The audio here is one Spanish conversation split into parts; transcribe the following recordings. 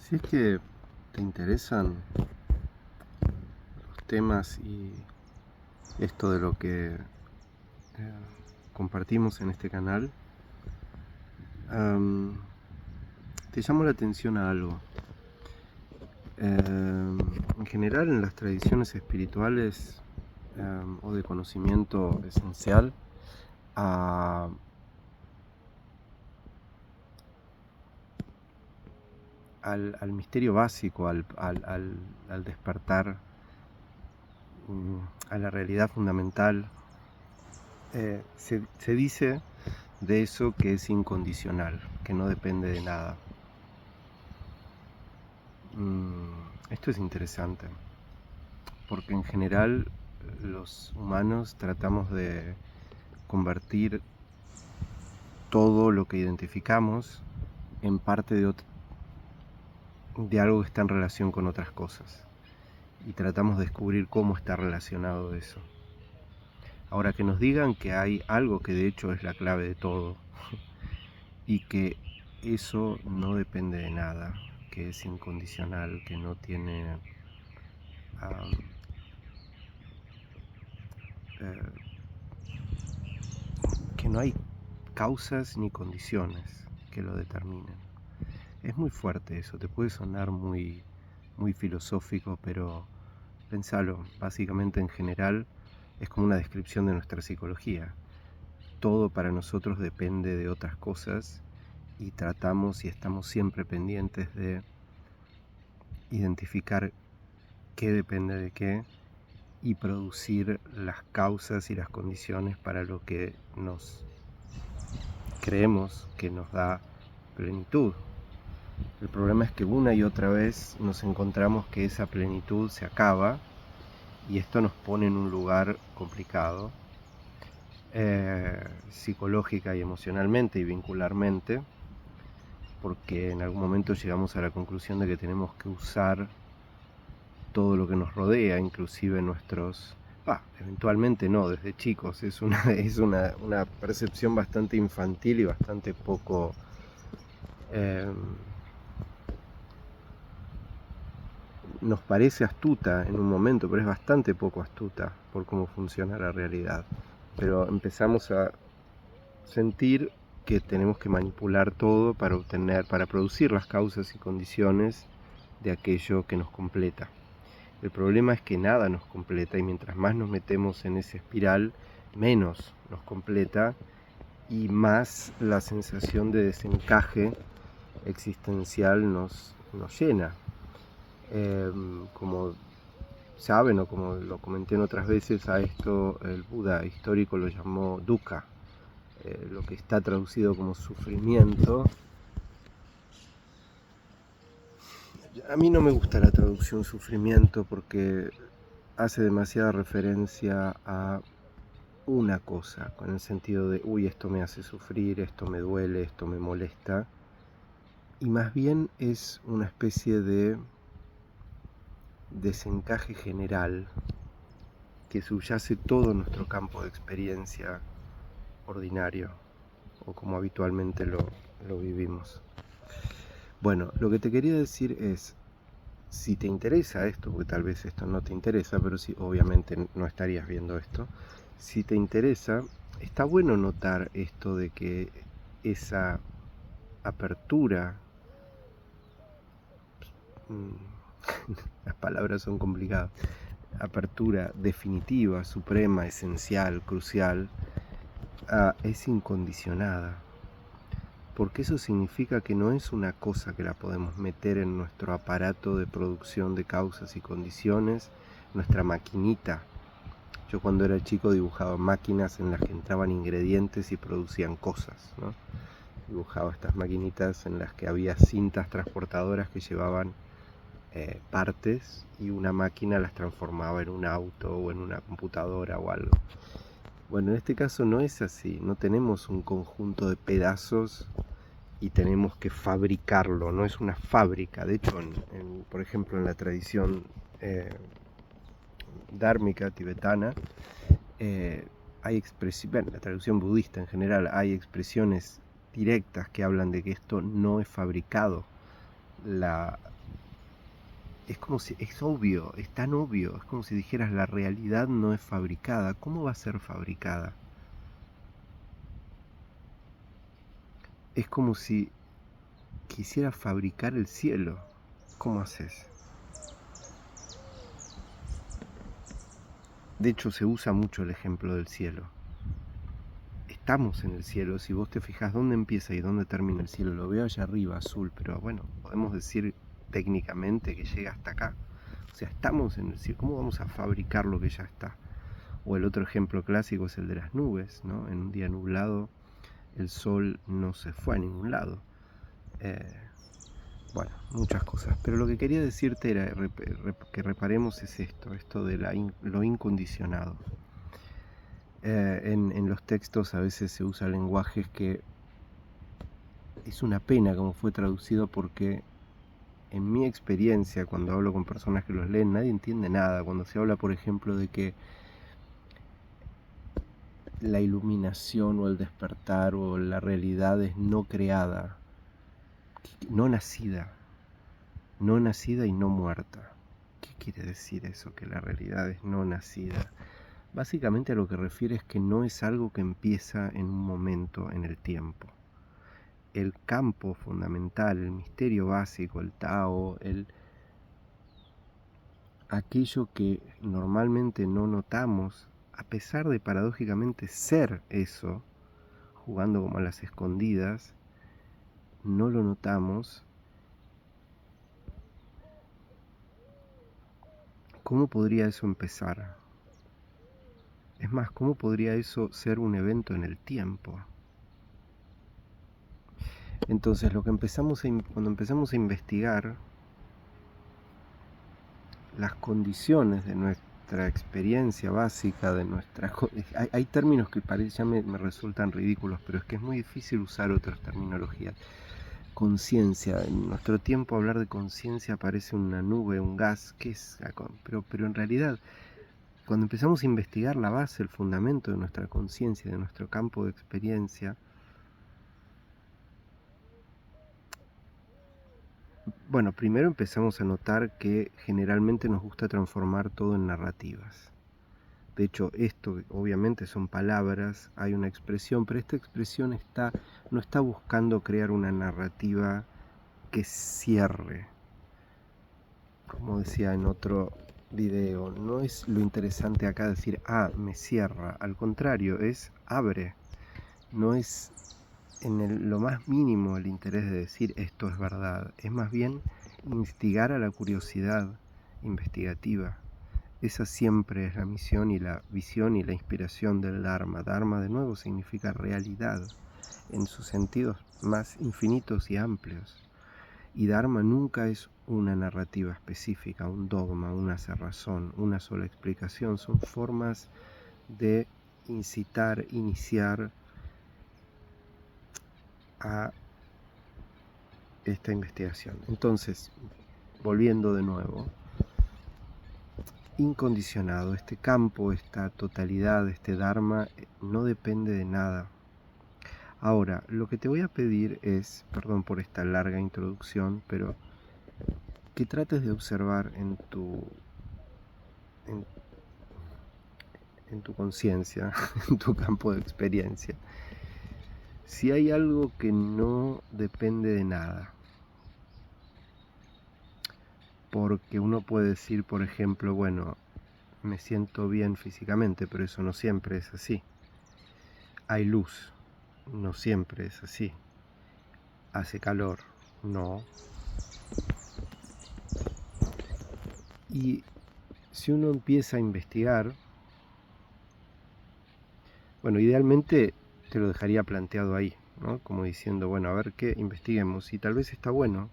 Si es que te interesan los temas y esto de lo que compartimos en este canal, te llamo la atención a algo. En general, en las tradiciones espirituales o de conocimiento esencial, al misterio básico, al despertar, a la realidad fundamental, se dice de eso que es incondicional, que no depende de nada. Esto es interesante, porque en general los humanos tratamos de convertir todo lo que identificamos en parte de algo que está en relación con otras cosas, y tratamos de descubrir cómo está relacionado eso. Ahora, que nos digan que hay algo que de hecho es la clave de todo y que eso no depende de nada, que es incondicional, que no tiene que no hay causas ni condiciones que lo determinen. Es muy fuerte eso, te puede sonar muy filosófico, pero pensalo, básicamente en general es como una descripción de nuestra psicología. Todo para nosotros depende de otras cosas y tratamos y estamos siempre pendientes de identificar qué depende de qué y producir las causas y las condiciones para lo que nos creemos que nos da plenitud. El problema es que una y otra vez nos encontramos que esa plenitud se acaba y esto nos pone en un lugar complicado, psicológica y emocionalmente y vincularmente, porque en algún momento llegamos a la conclusión de que tenemos que usar todo lo que nos rodea, inclusive nuestros... eventualmente no, desde chicos, es una percepción bastante infantil y bastante poco... nos parece astuta en un momento, pero es bastante poco astuta por cómo funciona la realidad. Pero empezamos a sentir que tenemos que manipular todo para producir las causas y condiciones de aquello que nos completa. El problema es que nada nos completa, y mientras más nos metemos en esa espiral, menos nos completa y más la sensación de desencaje existencial nos llena. Como saben, o como lo comenté en otras veces, a esto el Buda histórico lo llamó dukkha, lo que está traducido como sufrimiento. A mí no me gusta la traducción sufrimiento porque hace demasiada referencia a una cosa, con el sentido de, uy, esto me hace sufrir, esto me duele, esto me molesta, y más bien es una especie de desencaje general que subyace todo nuestro campo de experiencia ordinario, o como habitualmente lo vivimos. Bueno, lo que te quería decir es, si te interesa esto, porque tal vez esto no te interesa, pero sí, obviamente no estarías viendo esto, si te interesa, está bueno notar esto de que esa apertura, las palabras son complicadas, apertura definitiva, suprema, esencial, crucial, es incondicionada, porque eso significa que no es una cosa que la podemos meter en nuestro aparato de producción de causas y condiciones, nuestra maquinita. Yo cuando era chico dibujaba máquinas en las que entraban ingredientes y producían cosas, ¿no? Dibujaba estas maquinitas en las que había cintas transportadoras que llevaban partes, y una máquina las transformaba en un auto o en una computadora o algo. Bueno, en este caso no es así, no tenemos un conjunto de pedazos y tenemos que fabricarlo, no es una fábrica. De hecho, por ejemplo, en la tradición dármica tibetana, hay expresiones, en la traducción budista en general, hay expresiones directas que hablan de que esto no es fabricado. es como si, es obvio, es tan obvio, es como si dijeras la realidad no es fabricada. ¿Cómo va a ser fabricada? Es como si quisieras fabricar el cielo. ¿Cómo haces? De hecho, se usa mucho el ejemplo del cielo. Estamos en el cielo, si vos te fijas dónde empieza y dónde termina el cielo, lo veo allá arriba, azul, pero bueno, podemos decir técnicamente que llega hasta acá. O sea, estamos en el cielo, ¿cómo vamos a fabricar lo que ya está? O el otro ejemplo clásico es el de las nubes, ¿no? En un día nublado el sol no se fue a ningún lado. Bueno, muchas cosas. Pero lo que quería decirte era que reparemos es esto de lo incondicionado. En los textos a veces se usa lenguajes que es una pena como fue traducido, porque en mi experiencia, cuando hablo con personas que los leen, nadie entiende nada. Cuando se habla, por ejemplo, de que la iluminación o el despertar o la realidad es no creada, no nacida y no muerta. ¿Qué quiere decir eso, que la realidad es no nacida? Básicamente a lo que refiere es que no es algo que empieza en un momento en el tiempo. El campo fundamental, el misterio básico, el Tao, aquello que normalmente no notamos, a pesar de paradójicamente ser eso, jugando como a las escondidas, no lo notamos. ¿Cómo podría eso empezar? Es más, ¿cómo podría eso ser un evento en el tiempo? Entonces, cuando empezamos a investigar las condiciones de nuestra experiencia básica, hay términos que ya me resultan ridículos, pero es que es muy difícil usar otras terminologías. Conciencia, en nuestro tiempo hablar de conciencia parece una nube, un gas, ¿qué es? Pero en realidad, cuando empezamos a investigar la base, el fundamento de nuestra conciencia, de nuestro campo de experiencia, bueno, primero empezamos a notar que generalmente nos gusta transformar todo en narrativas. De hecho, esto obviamente son palabras, hay una expresión, pero esta expresión no está buscando crear una narrativa que cierre. Como decía en otro video, no es lo interesante acá decir, me cierra. Al contrario, es abre. No es lo más mínimo el interés de decir esto es verdad. Es más bien instigar a la curiosidad investigativa. Esa siempre es la misión y la visión y la inspiración del Dharma. Dharma, de nuevo, significa realidad en sus sentidos más infinitos y amplios. Y Dharma nunca es una narrativa específica, un dogma, una cerrazón, una sola explicación. Son formas de incitar, iniciar a esta investigación. Entonces, volviendo de nuevo, incondicionado, este campo, esta totalidad, este Dharma, no depende de nada. Ahora, lo que te voy a pedir es, perdón por esta larga introducción, pero que trates de observar en tu conciencia, en tu campo de experiencia, si hay algo que no depende de nada. Porque uno puede decir, por ejemplo, bueno, me siento bien físicamente, pero eso no siempre es así. Hay luz, no siempre es así. Hace calor, no. Y si uno empieza a investigar, bueno, idealmente te lo dejaría planteado ahí, ¿no? Como diciendo, bueno, a ver qué investiguemos. Y tal vez está bueno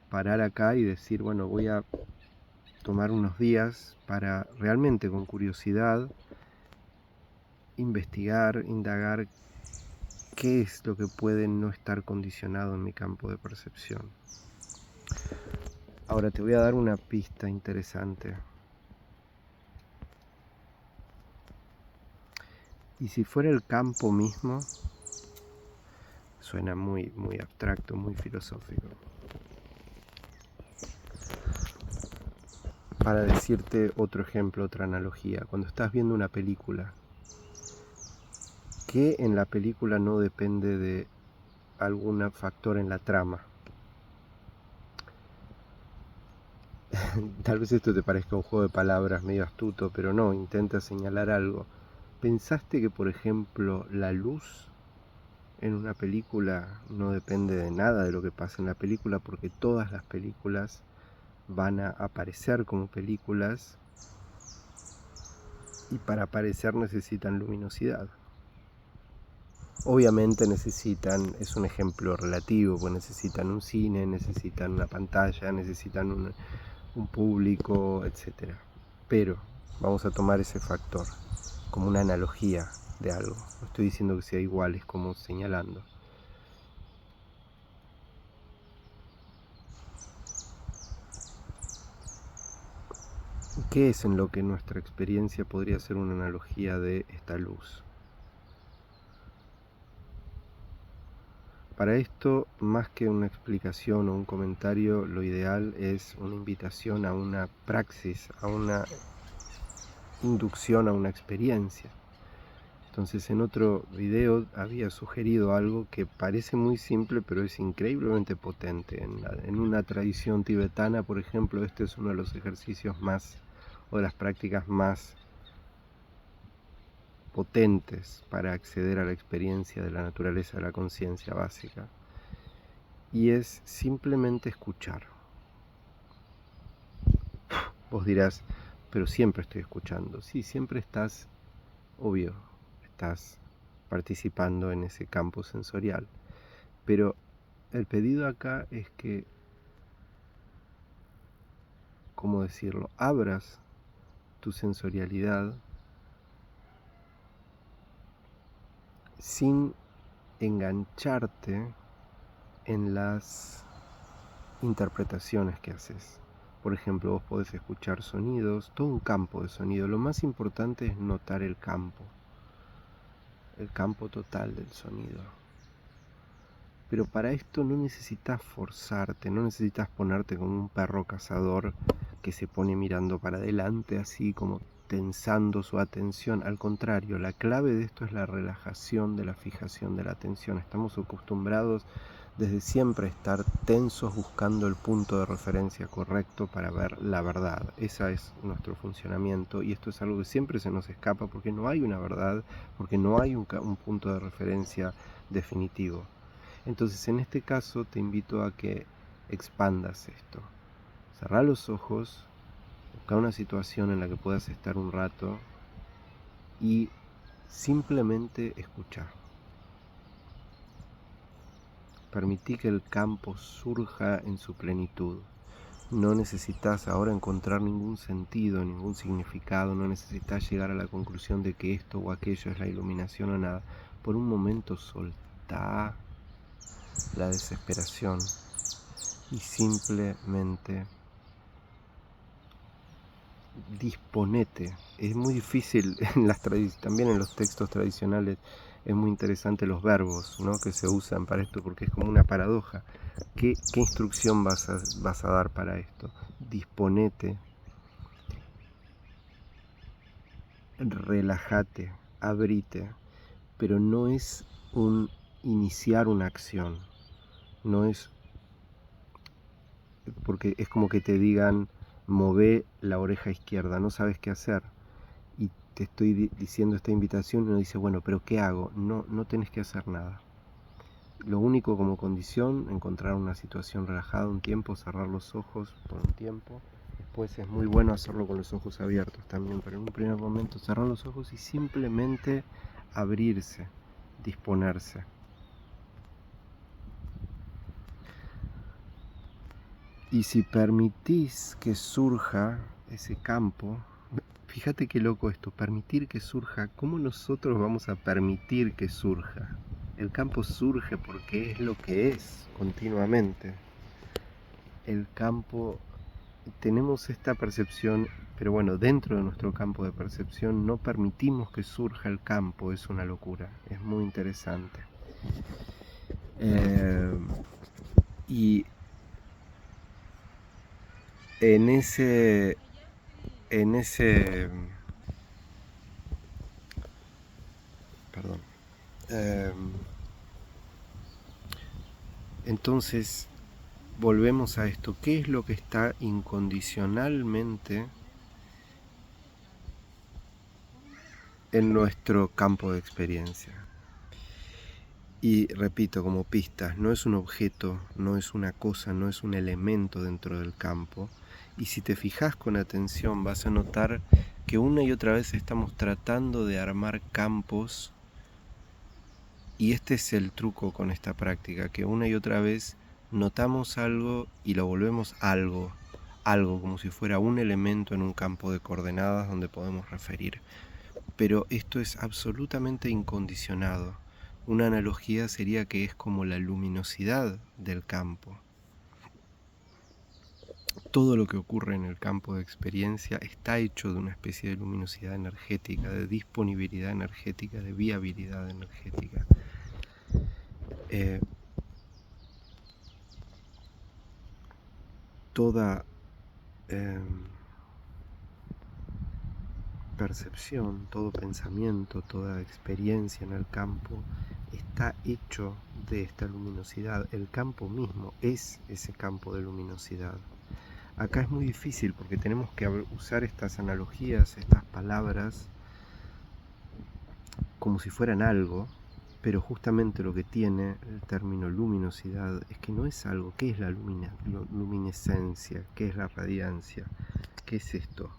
parar acá y decir, bueno, voy a tomar unos días para realmente con curiosidad investigar, indagar qué es lo que puede no estar condicionado en mi campo de percepción. Ahora te voy a dar una pista interesante. Y si fuera el campo mismo, suena muy, muy abstracto, muy filosófico. para decirte otro ejemplo, otra analogía. Cuando estás viendo una película, ¿qué en la película no depende de algún factor en la trama? Tal vez esto te parezca un juego de palabras medio astuto, pero no, intenta señalar algo. ¿Pensaste que, por ejemplo, la luz en una película no depende de nada de lo que pasa en la película, porque todas las películas van a aparecer como películas y para aparecer necesitan luminosidad? Obviamente necesitan, es un ejemplo relativo, pues necesitan un cine, necesitan una pantalla, necesitan un público, etc. Pero vamos a tomar ese factor como una analogía de algo. No estoy diciendo que sea igual, es como señalando. ¿Qué es en lo que nuestra experiencia podría ser una analogía de esta luz? Para esto, más que una explicación o un comentario, lo ideal es una invitación a una praxis, a una inducción a una experiencia. Entonces, en otro video había sugerido algo que parece muy simple, pero es increíblemente potente. En una tradición tibetana, por ejemplo, este es uno de los ejercicios más, o de las prácticas más potentes para acceder a la experiencia de la naturaleza de la conciencia básica. Y es simplemente escuchar. Vos dirás, pero siempre estoy escuchando. Sí, siempre estás, obvio, estás participando en ese campo sensorial. Pero el pedido acá es que, ¿cómo decirlo?, abras tu sensorialidad sin engancharte en las interpretaciones que haces. Por ejemplo, vos podés escuchar sonidos, todo un campo de sonido. Lo más importante es notar el campo total del sonido. Pero para esto no necesitas forzarte, no necesitas ponerte como un perro cazador que se pone mirando para adelante así como tensando su atención. Al contrario, la clave de esto es la relajación de la fijación de la atención. Estamos acostumbrados desde siempre a estar tensos buscando el punto de referencia correcto para ver la verdad. Ese es nuestro funcionamiento y esto es algo que siempre se nos escapa porque no hay una verdad, porque no hay un punto de referencia definitivo. Entonces, en este caso te invito a que expandas esto. Cerrá los ojos, busca una situación en la que puedas estar un rato y simplemente escuchar. Permití que el campo surja en su plenitud. No necesitas ahora encontrar ningún sentido, ningún significado, no necesitas llegar a la conclusión de que esto o aquello es la iluminación o nada. Por un momento soltá la desesperación y simplemente disponete. Es muy difícil también en los textos tradicionales es muy interesante los verbos, ¿no?, que se usan para esto porque es como una paradoja. ¿Qué instrucción vas a dar para esto? Disponete, relájate, abrite, pero no es un iniciar una acción, no es porque es como que te digan mové la oreja izquierda, no sabes qué hacer y te estoy diciendo esta invitación y uno dice, bueno, pero ¿qué hago? No tenés que hacer nada. Lo único como condición, encontrar una situación relajada un tiempo, cerrar los ojos por un tiempo. Después es muy bueno hacerlo con los ojos abiertos también, pero en un primer momento cerrar los ojos y simplemente abrirse, disponerse. Y si permitís que surja ese campo, fíjate qué loco esto, permitir que surja. ¿Cómo nosotros vamos a permitir que surja? El campo surge porque es lo que es continuamente. El campo, tenemos esta percepción, pero bueno, dentro de nuestro campo de percepción no permitimos que surja el campo, es una locura, es muy interesante. Y en ese en ese... Perdón. Entonces, volvemos a esto. ¿Qué es lo que está incondicionalmente en nuestro campo de experiencia? Y repito, como pistas, no es un objeto, no es una cosa, no es un elemento dentro del campo. Y si te fijas con atención vas a notar que una y otra vez estamos tratando de armar campos, y este es el truco con esta práctica, que una y otra vez notamos algo y lo volvemos algo como si fuera un elemento en un campo de coordenadas donde podemos referir. Pero esto es absolutamente incondicionado. Una analogía sería que es como la luminosidad del campo. Todo lo que ocurre en el campo de experiencia está hecho de una especie de luminosidad energética, de disponibilidad energética, de viabilidad energética. Toda percepción, todo pensamiento, toda experiencia en el campo está hecho de esta luminosidad. El campo mismo es ese campo de luminosidad. Acá es muy difícil porque tenemos que usar estas analogías, estas palabras, como si fueran algo, pero justamente lo que tiene el término luminosidad es que no es algo. ¿Qué es la luminescencia? ¿Qué es la radiancia? ¿Qué es esto?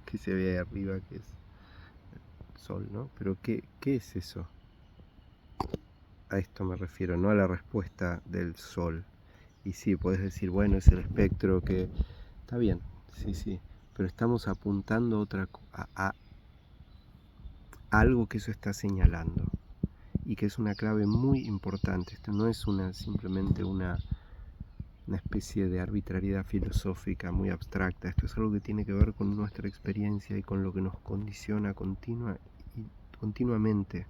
Que se ve ahí arriba, que es el sol, ¿no? Pero ¿qué es eso? A esto me refiero, no a la respuesta del sol. Y sí, puedes decir, bueno, es el espectro que... Está bien, sí, pero estamos apuntando a algo que eso está señalando y que es una clave muy importante. Esto no es simplemente una especie de arbitrariedad filosófica muy abstracta. Esto es algo que tiene que ver con nuestra experiencia y con lo que nos condiciona continuamente,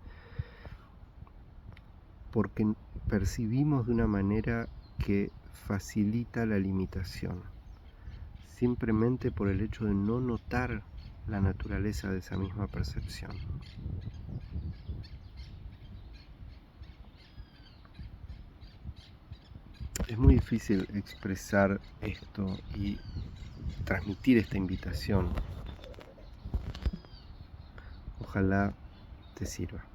porque percibimos de una manera que facilita la limitación, simplemente por el hecho de no notar la naturaleza de esa misma percepción. Es muy difícil expresar esto y transmitir esta invitación. Ojalá te sirva.